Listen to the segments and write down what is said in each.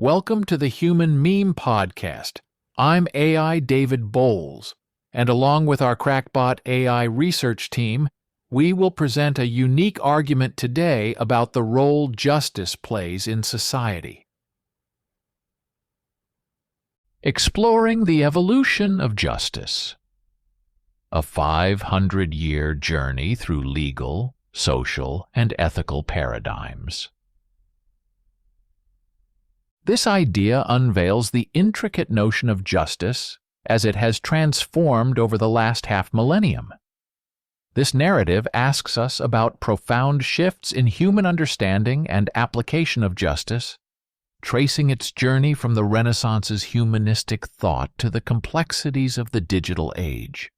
Welcome to the Human Meme Podcast. I'm AI David Boles, and along with our Crackbot AI research team, we will present a unique argument today about the role justice plays in society. Exploring the evolution of justice. A 500-year journey through legal, social, and ethical paradigms. This idea unveils the intricate notion of justice as it has transformed over the last half-millennium. This narrative asks us about profound shifts in human understanding and application of justice, tracing its journey from the Renaissance's humanistic thought to the complexities of the digital age.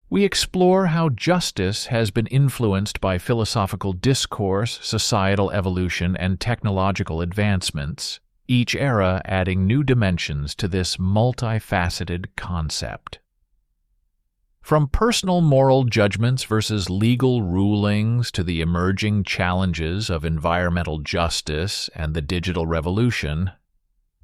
We explore how justice has been influenced by philosophical discourse, societal evolution, and technological advancements, each era adding new dimensions to this multifaceted concept. From personal moral judgments versus legal rulings to the emerging challenges of environmental justice and the digital revolution,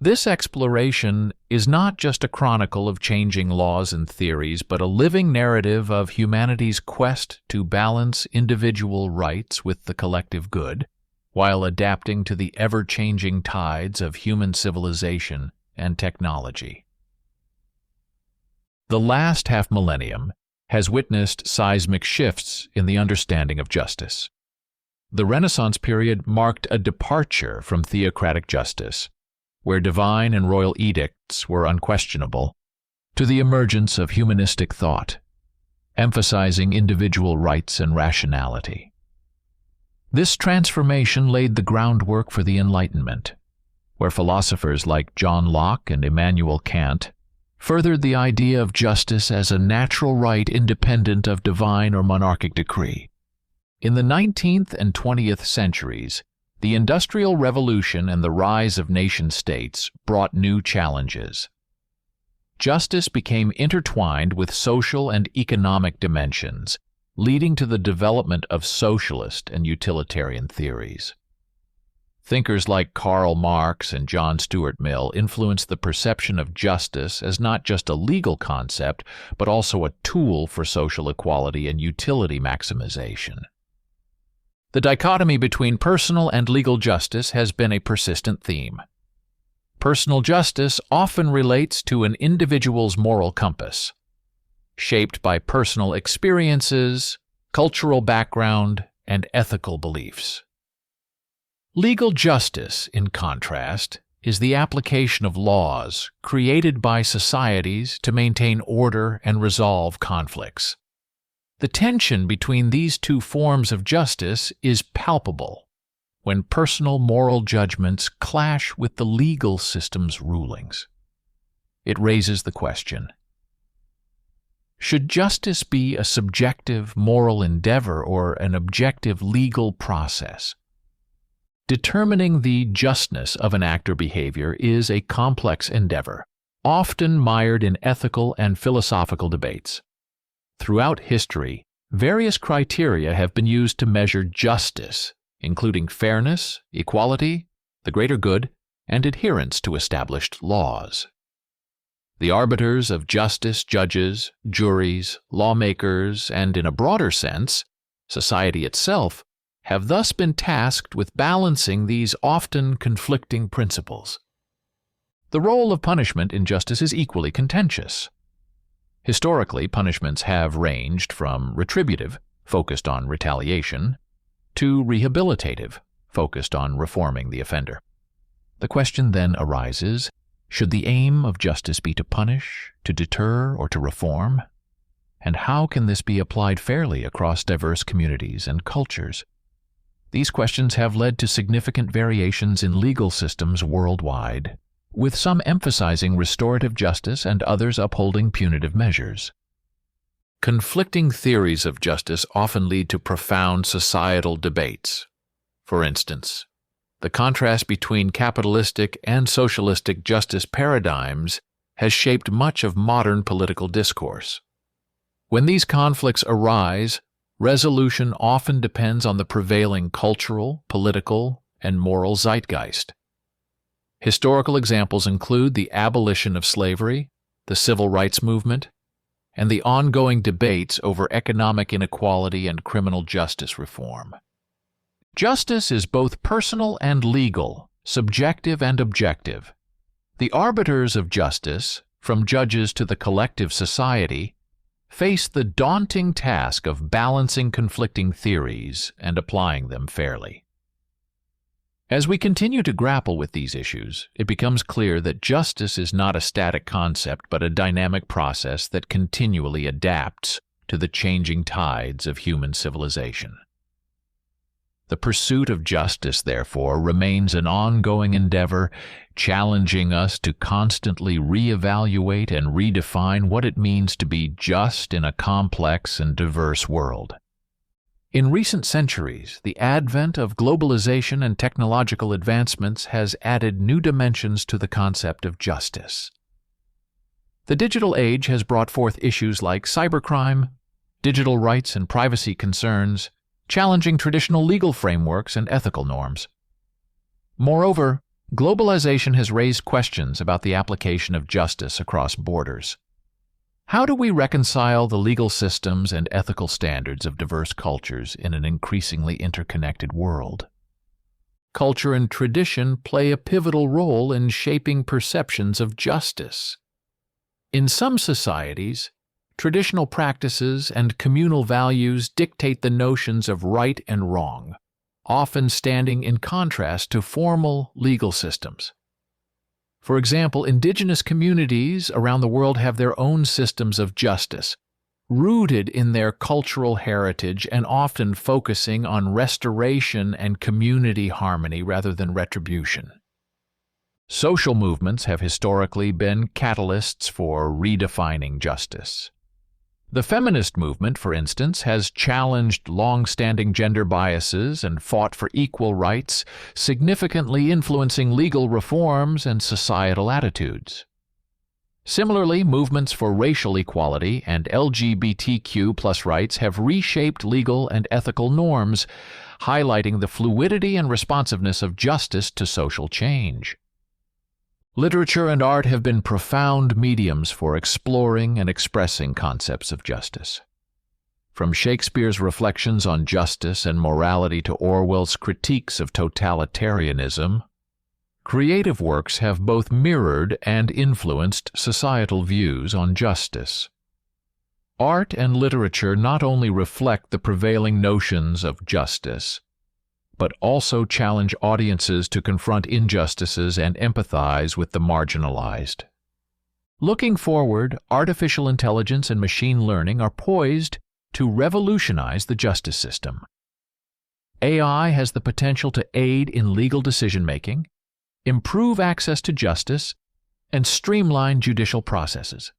this exploration is not just a chronicle of changing laws and theories, but a living narrative of humanity's quest to balance individual rights with the collective good, while adapting to the ever-changing tides of human civilization and technology. The last half-millennium has witnessed seismic shifts in the understanding of justice. The Renaissance period marked a departure from theocratic justice, where divine and royal edicts were unquestionable, to the emergence of humanistic thought, emphasizing individual rights and rationality. This transformation laid the groundwork for the Enlightenment, where philosophers like John Locke and Immanuel Kant furthered the idea of justice as a natural right independent of divine or monarchic decree. In the 19th and 20th centuries, the Industrial Revolution and the rise of nation-states brought new challenges. Justice became intertwined with social and economic dimensions, leading to the development of socialist and utilitarian theories. Thinkers like Karl Marx and John Stuart Mill influenced the perception of justice as not just a legal concept, but also a tool for social equality and utility maximization. The dichotomy between personal and legal justice has been a persistent theme. Personal justice often relates to an individual's moral compass, shaped by personal experiences, cultural background, and ethical beliefs. Legal justice, in contrast, is the application of laws created by societies to maintain order and resolve conflicts. The tension between these two forms of justice is palpable when personal moral judgments clash with the legal system's rulings. It raises the question: should justice be a subjective moral endeavor or an objective legal process? Determining the justness of an act or behavior is a complex endeavor, often mired in ethical and philosophical debates. Throughout history, various criteria have been used to measure justice, including fairness, equality, the greater good, and adherence to established laws. The arbiters of justice, judges, juries, lawmakers, and in a broader sense, society itself, have thus been tasked with balancing these often conflicting principles. The role of punishment in justice is equally contentious. Historically, punishments have ranged from retributive, focused on retaliation, to rehabilitative, focused on reforming the offender. The question then arises: should the aim of justice be to punish, to deter, or to reform? And how can this be applied fairly across diverse communities and cultures? These questions have led to significant variations in legal systems worldwide, with some emphasizing restorative justice and others upholding punitive measures. Conflicting theories of justice often lead to profound societal debates. For instance, the contrast between capitalistic and socialistic justice paradigms has shaped much of modern political discourse. When these conflicts arise, resolution often depends on the prevailing cultural, political, and moral zeitgeist. Historical examples include the abolition of slavery, the civil rights movement, and the ongoing debates over economic inequality and criminal justice reform. Justice is both personal and legal, subjective and objective. The arbiters of justice, from judges to the collective society, face the daunting task of balancing conflicting theories and applying them fairly. As we continue to grapple with these issues, it becomes clear that justice is not a static concept but a dynamic process that continually adapts to the changing tides of human civilization. The pursuit of justice, therefore, remains an ongoing endeavor, challenging us to constantly reevaluate and redefine what it means to be just in a complex and diverse world. In recent centuries, the advent of globalization and technological advancements has added new dimensions to the concept of justice. The digital age has brought forth issues like cybercrime, digital rights and privacy concerns, challenging traditional legal frameworks and ethical norms. Moreover, globalization has raised questions about the application of justice across borders. How do we reconcile the legal systems and ethical standards of diverse cultures in an increasingly interconnected world? Culture and tradition play a pivotal role in shaping perceptions of justice. In some societies, traditional practices and communal values dictate the notions of right and wrong, often standing in contrast to formal legal systems. For example, indigenous communities around the world have their own systems of justice, rooted in their cultural heritage and often focusing on restoration and community harmony rather than retribution. Social movements have historically been catalysts for redefining justice. The feminist movement, for instance, has challenged long-standing gender biases and fought for equal rights, significantly influencing legal reforms and societal attitudes. Similarly, movements for racial equality and LGBTQ+ rights have reshaped legal and ethical norms, highlighting the fluidity and responsiveness of justice to social change. Literature and art have been profound mediums for exploring and expressing concepts of justice. From Shakespeare's reflections on justice and morality to Orwell's critiques of totalitarianism, creative works have both mirrored and influenced societal views on justice. Art and literature not only reflect the prevailing notions of justice, but also challenge audiences to confront injustices and empathize with the marginalized. Looking forward, artificial intelligence and machine learning are poised to revolutionize the justice system. AI has the potential to aid in legal decision-making, improve access to justice, and streamline judicial processes.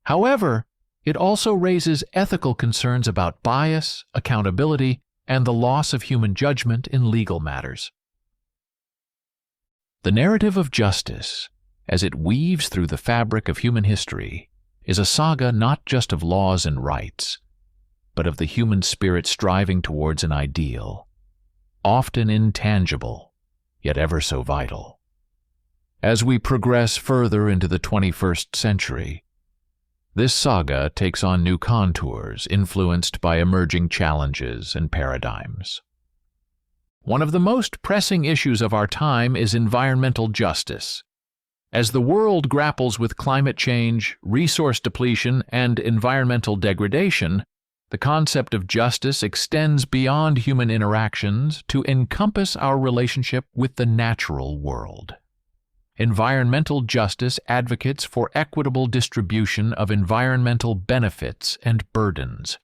However, it also raises ethical concerns about bias, accountability, and the loss of human judgment in legal matters. The narrative of justice, as it weaves through the fabric of human history, is a saga not just of laws and rights, but of the human spirit striving towards an ideal, often intangible, yet ever so vital. As we progress further into the 21st century, this saga takes on new contours influenced by emerging challenges and paradigms. One of the most pressing issues of our time is environmental justice. As the world grapples with climate change, resource depletion, and environmental degradation, the concept of justice extends beyond human interactions to encompass our relationship with the natural world. Environmental justice advocates for equitable distribution of environmental benefits and burdens,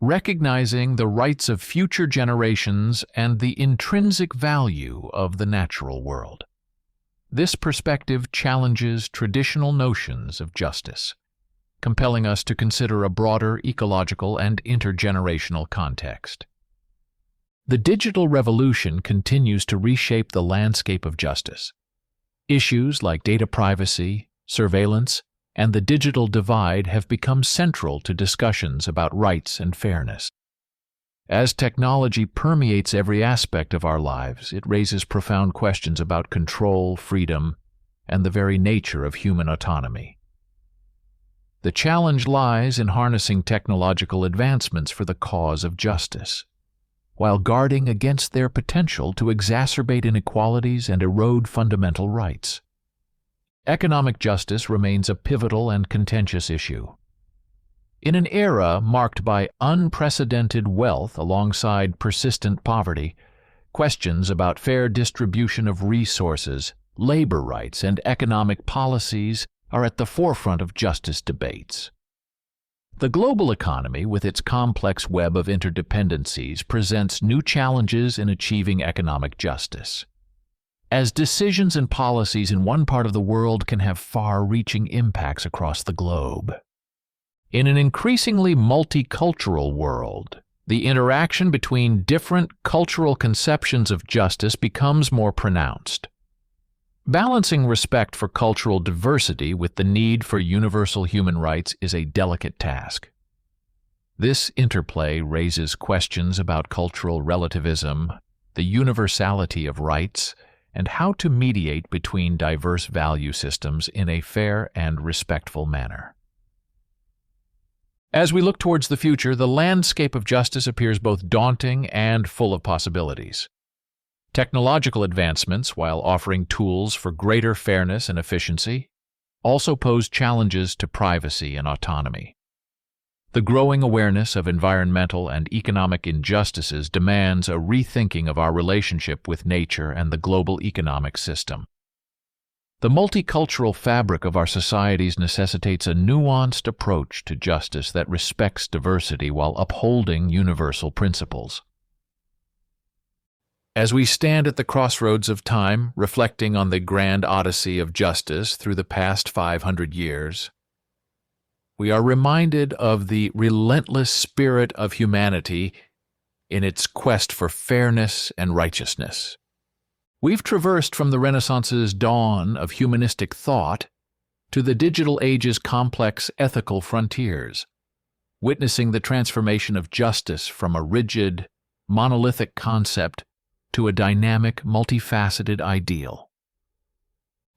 recognizing the rights of future generations and the intrinsic value of the natural world. This perspective challenges traditional notions of justice, compelling us to consider a broader ecological and intergenerational context. The digital revolution continues to reshape the landscape of justice. Issues like data privacy, surveillance, and the digital divide have become central to discussions about rights and fairness. As technology permeates every aspect of our lives, it raises profound questions about control, freedom, and the very nature of human autonomy. The challenge lies in harnessing technological advancements for the cause of justice, while guarding against their potential to exacerbate inequalities and erode fundamental rights. Economic justice remains a pivotal and contentious issue. In an era marked by unprecedented wealth alongside persistent poverty, questions about fair distribution of resources, labor rights, and economic policies are at the forefront of justice debates. The global economy, with its complex web of interdependencies, presents new challenges in achieving economic justice, as decisions and policies in one part of the world can have far-reaching impacts across the globe. In an increasingly multicultural world, the interaction between different cultural conceptions of justice becomes more pronounced. Balancing respect for cultural diversity with the need for universal human rights is a delicate task. This interplay raises questions about cultural relativism, the universality of rights, and how to mediate between diverse value systems in a fair and respectful manner. As we look towards the future, the landscape of justice appears both daunting and full of possibilities. Technological advancements, while offering tools for greater fairness and efficiency, also pose challenges to privacy and autonomy. The growing awareness of environmental and economic injustices demands a rethinking of our relationship with nature and the global economic system. The multicultural fabric of our societies necessitates a nuanced approach to justice that respects diversity while upholding universal principles. As we stand at the crossroads of time, reflecting on the grand odyssey of justice through the past 500 years, we are reminded of the relentless spirit of humanity in its quest for fairness and righteousness. We've traversed from the Renaissance's dawn of humanistic thought to the digital age's complex ethical frontiers, witnessing the transformation of justice from a rigid, monolithic concept to a dynamic, multifaceted ideal.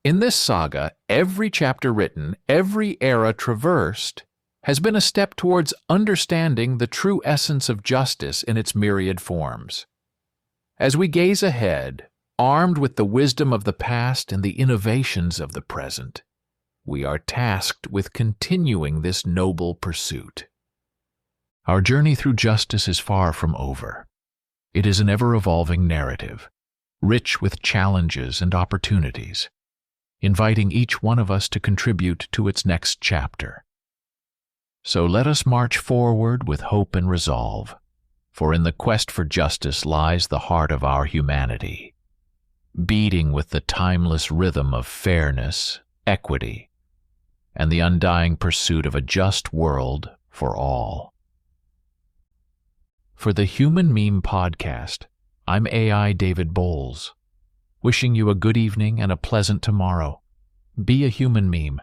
In this saga, every chapter written, every era traversed, has been a step towards understanding the true essence of justice in its myriad forms. As we gaze ahead, armed with the wisdom of the past and the innovations of the present, we are tasked with continuing this noble pursuit. Our journey through justice is far from over. It is an ever-evolving narrative, rich with challenges and opportunities, inviting each one of us to contribute to its next chapter. So let us march forward with hope and resolve, for in the quest for justice lies the heart of our humanity, beating with the timeless rhythm of fairness, equity, and the undying pursuit of a just world for all. For the Human Meme Podcast, I'm AI David Boles, wishing you a good evening and a pleasant tomorrow. Be a human meme.